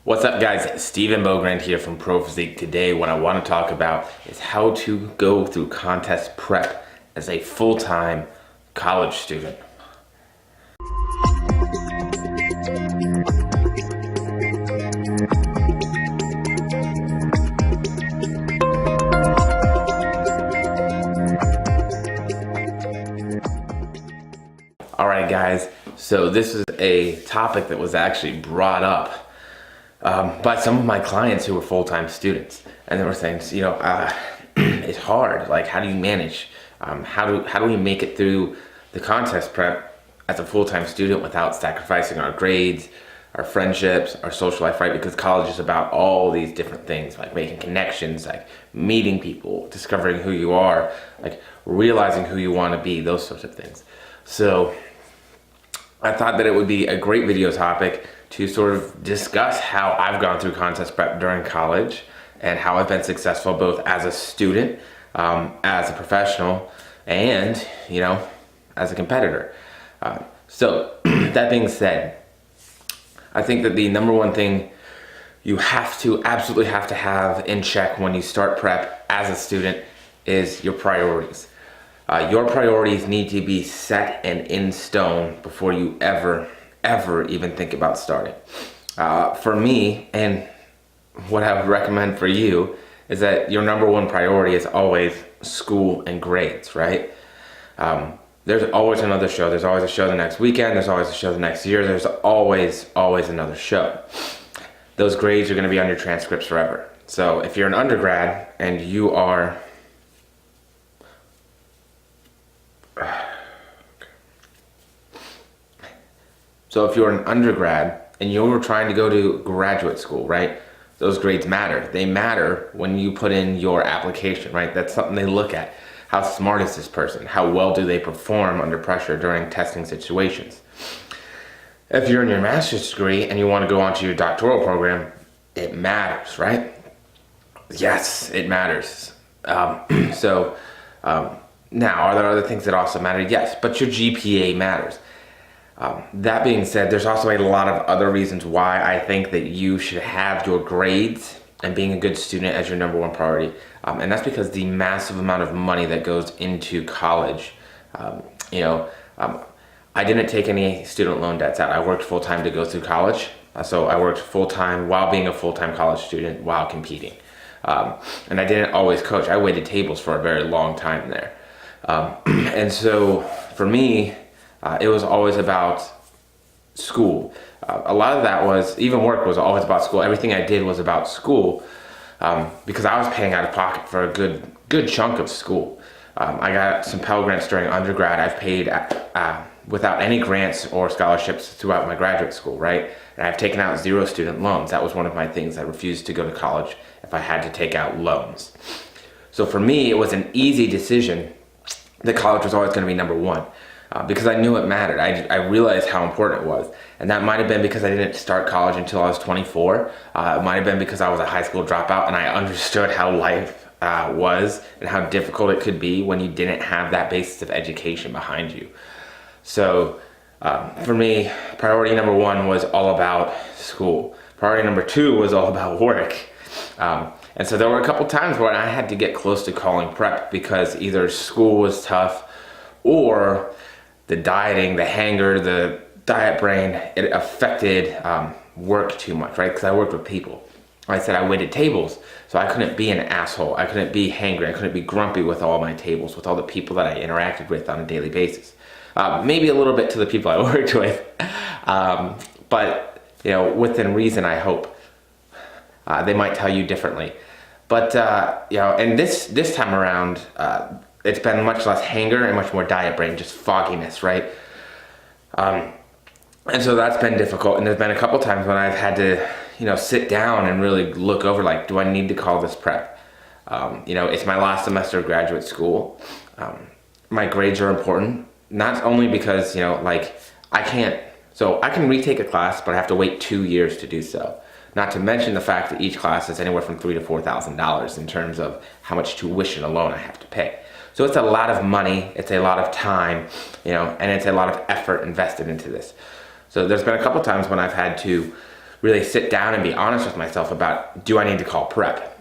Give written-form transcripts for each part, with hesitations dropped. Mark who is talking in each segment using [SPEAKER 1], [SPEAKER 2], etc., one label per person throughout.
[SPEAKER 1] What's up, guys? Steven Bogrand here from Pro Physique. Today what I want to talk about is how to go through contest prep as a full-time college student. Alright guys, so this is a topic that was actually brought up by some of my clients who were full-time students, and they were saying, it's hard. Like, how do you manage? How do we make it through the contest prep as a full-time student without sacrificing our grades, our friendships, our social life, right? Because college is about all these different things, like making connections, like meeting people, discovering who you are, like realizing who you want to be, those sorts of things. So I thought that it would be a great video topic to sort of discuss how I've gone through contest prep during college and how I've been successful both as a student, as a professional, and, as a competitor. So that being said, I think that the number one thing you absolutely have to have in check when you start prep as a student is your priorities. Your priorities need to be set and in stone before you ever even think about starting. For me, and what I would recommend for you, is that your number one priority is always school and grades, right? There's always another show. There's always a show the next weekend. There's always a show the next year. There's always another show. Those grades are going to be on your transcripts forever. So if you're an undergrad and you are if you're an undergrad and you're trying to go to graduate school, right? Those grades matter. They matter when you put in your application, right? That's something they look at. How smart is this person? How well do they perform under pressure during testing situations? If you're in your master's degree and you want to go on to your doctoral program, it matters, right? Yes, it matters. Now, are there other things that also matter? Yes, but your GPA matters. That being said, there's also a lot of other reasons why I think that you should have your grades and being a good student as your number one priority. And that's because the massive amount of money that goes into college. I didn't take any student loan debts out. I worked full-time to go through college. So I worked full-time while being a full-time college student while competing. And I didn't always coach. I waited tables for a very long time there. And so for me, it was always about school. A lot of that was, even work was always about school. Everything I did was about school because I was paying out of pocket for a good chunk of school. I got some Pell Grants during undergrad. I've paid without any grants or scholarships throughout my graduate school, right? And I've taken out 0 student loans. That was one of my things. I refused to go to college if I had to take out loans. So for me, it was an easy decision that college was always going to be number one. Because I knew it mattered. I realized how important it was. And that might have been because I didn't start college until I was 24. It might have been because I was a high school dropout and I understood how life was and how difficult it could be when you didn't have that basis of education behind you. So for me, priority number one was all about school. Priority number two was all about work. And so there were a couple times where I had to get close to calling prep because either school was tough or the dieting, the hanger, the diet brain, it affected work too much, right? Because I worked with people. Like I said, I waited tables, so I couldn't be an asshole. I couldn't be hangry. I couldn't be grumpy with all my tables, with all the people that I interacted with on a daily basis. Maybe a little bit to the people I worked with, but within reason, I hope. They might tell you differently. But, and this time around, it's been much less hanger and much more diet brain, just fogginess, right? And so that's been difficult. And there's been a couple times when I've had to, sit down and really look over, like, do I need to call this prep? It's my last semester of graduate school. My grades are important, not only because, I can retake a class, but I have to wait 2 years to do so. Not to mention the fact that each class is anywhere from $3,000 to $4,000 in terms of how much tuition alone I have to pay. So it's a lot of money, it's a lot of time, and it's a lot of effort invested into this. So there's been a couple times when I've had to really sit down and be honest with myself about, do I need to call prep?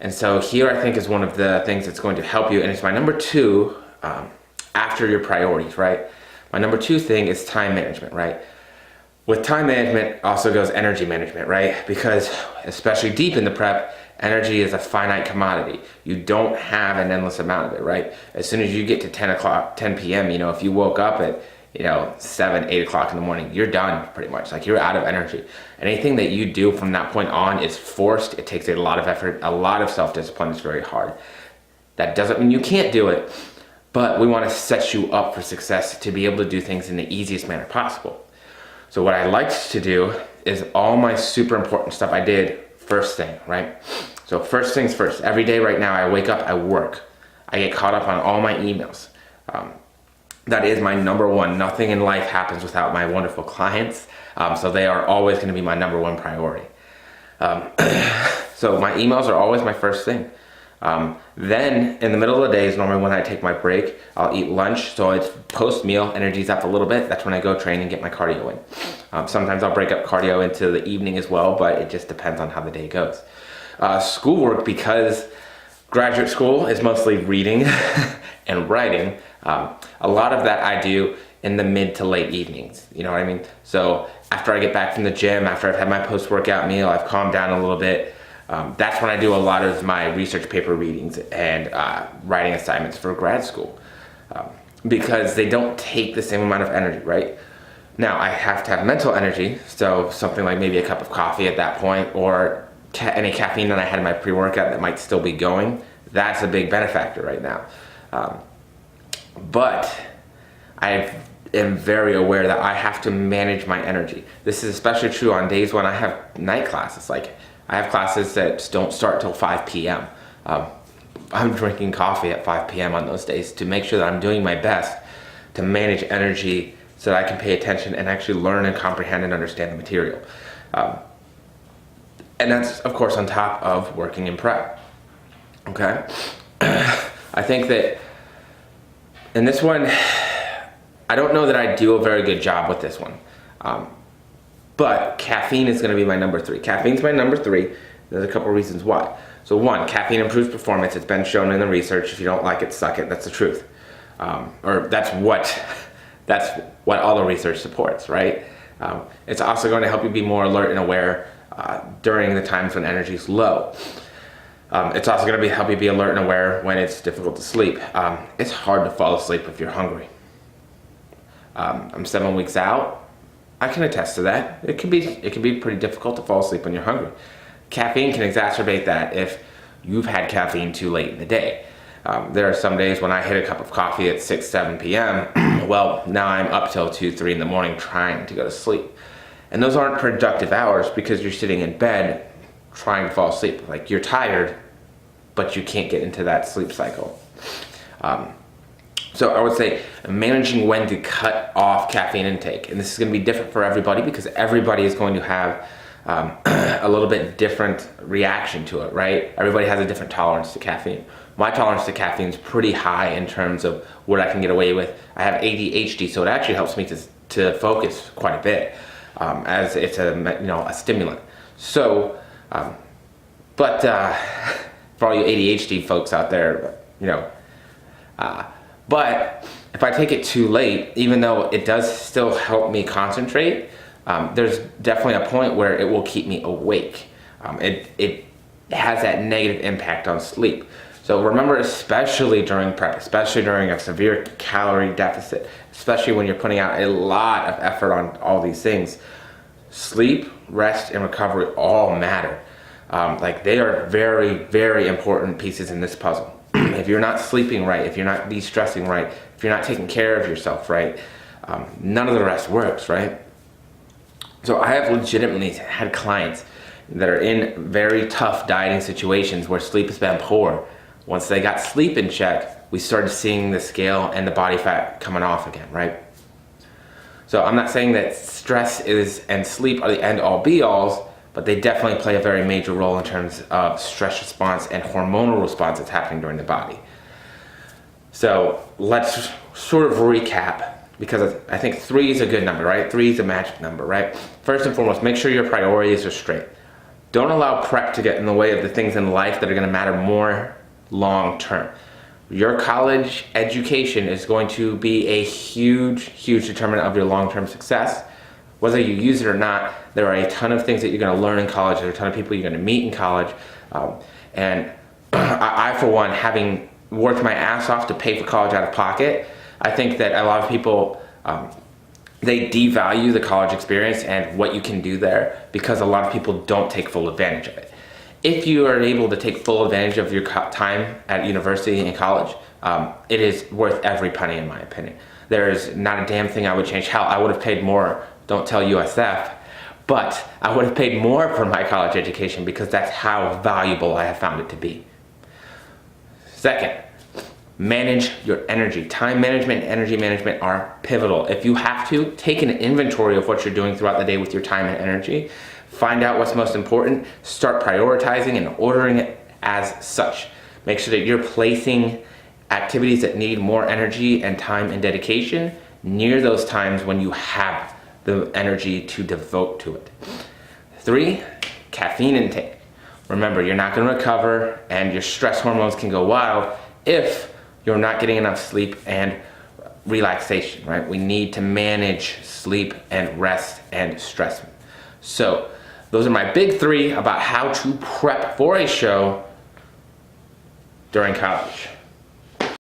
[SPEAKER 1] And so here I think is one of the things that's going to help you, and it's my number two after your priorities, right? My number two thing is time management, right? With time management also goes energy management, right? Because especially deep in the prep, energy is a finite commodity. You don't have an endless amount of it, right? As soon as you get to 10 p.m., if you woke up at 7, 8 o'clock in the morning, you're done pretty much. Like, you're out of energy. Anything that you do from that point on is forced. It takes a lot of effort, a lot of self-discipline. It's very hard. That doesn't mean you can't do it, but we want to set you up for success to be able to do things in the easiest manner possible. So what I liked to do is all my super important stuff I did first thing, right? So first things first. Every day right now, I wake up, I work. I get caught up on all my emails. That is my number one. Nothing in life happens without my wonderful clients. So they are always going to be my number one priority. So my emails are always my first thing. Then in the middle of the day is normally when I take my break. I'll eat lunch, so it's post-meal, energy's up a little bit. That's when I go train and get my cardio in. Sometimes I'll break up cardio into the evening as well, but it just depends on how the day goes. Schoolwork, because graduate school is mostly reading and writing, a lot of that I do in the mid to late evenings, you know what I mean? So after I get back from the gym, after I've had my post-workout meal, I've calmed down a little bit, that's when I do a lot of my research paper readings and writing assignments for grad school, because they don't take the same amount of energy, right? Now, I have to have mental energy, so something like maybe a cup of coffee at that point, or any caffeine that I had in my pre-workout that might still be going. That's a big benefactor right now. But I am very aware that I have to manage my energy. This is especially true on days when I have night classes. Like, I have classes that don't start till 5 p.m. I'm drinking coffee at 5 p.m. on those days to make sure that I'm doing my best to manage energy so that I can pay attention and actually learn and comprehend and understand the material. And that's, of course, on top of working in prep. Okay? I think that in this one, I don't know that I do a very good job with this one. But caffeine is going to be my number three. Caffeine's my number three. There's a couple reasons why. So one, caffeine improves performance. It's been shown in the research. If you don't like it, suck it. That's the truth. Or that's what all the research supports, right? It's also going to help you be more alert and aware during the times when energy is low. It's also going to help you be alert and aware when it's difficult to sleep. It's hard to fall asleep if you're hungry. I'm 7 weeks out. I can attest to that. It can be pretty difficult to fall asleep when you're hungry. Caffeine can exacerbate that if you've had caffeine too late in the day. There are some days when I hit a cup of coffee at 6, 7 p.m. Well, now I'm up till 2, 3 in the morning trying to go to sleep. And those aren't productive hours because you're sitting in bed trying to fall asleep. Like, you're tired, but you can't get into that sleep cycle. So I would say managing when to cut off caffeine intake. And this is going to be different for everybody because everybody is going to have a little bit different reaction to it, right? Everybody has a different tolerance to caffeine. My tolerance to caffeine is pretty high in terms of what I can get away with. I have ADHD, so it actually helps me to focus quite a bit, as it's a stimulant. So, but for all you ADHD folks out there, but if I take it too late, even though it does still help me concentrate, there's definitely a point where it will keep me awake. It has that negative impact on sleep. So remember, especially during prep, especially during a severe calorie deficit, especially when you're putting out a lot of effort on all these things, sleep, rest, and recovery all matter. Like, they are very, very important pieces in this puzzle. If you're not sleeping right, if you're not de-stressing right, if you're not taking care of yourself right, none of the rest works, right? So I have legitimately had clients that are in very tough dieting situations where sleep has been poor. Once they got sleep in check, we started seeing the scale and the body fat coming off again, right? So I'm not saying that stress and sleep are the end-all be-alls, but they definitely play a very major role in terms of stress response and hormonal response that's happening during the body. So let's sort of recap because I think 3 is a good number, right? 3 is a magic number, right? First and foremost, make sure your priorities are straight. Don't allow prep to get in the way of the things in life that are going to matter more long term. Your college education is going to be a huge, huge determinant of your long-term success. Whether you use it or not, there are a ton of things that you're going to learn in college. There are a ton of people you're going to meet in college. And I, for one, having worked my ass off to pay for college out of pocket, I think that a lot of people, they devalue the college experience and what you can do there because a lot of people don't take full advantage of it. If you are able to take full advantage of your time at university and college, it is worth every penny in my opinion. There is not a damn thing I would change. Hell, I would have paid more, don't tell USF, but I would have paid more for my college education because that's how valuable I have found it to be. Second, manage your energy. Time management and energy management are pivotal. If you have to, take an inventory of what you're doing throughout the day with your time and energy. Find out what's most important, start prioritizing and ordering it as such. Make sure that you're placing activities that need more energy and time and dedication near those times when you have the energy to devote to it. 3, caffeine intake. Remember, you're not going to recover and your stress hormones can go wild if you're not getting enough sleep and relaxation, right? We need to manage sleep and rest and stress. So, those are my big 3 about how to prep for a show during college.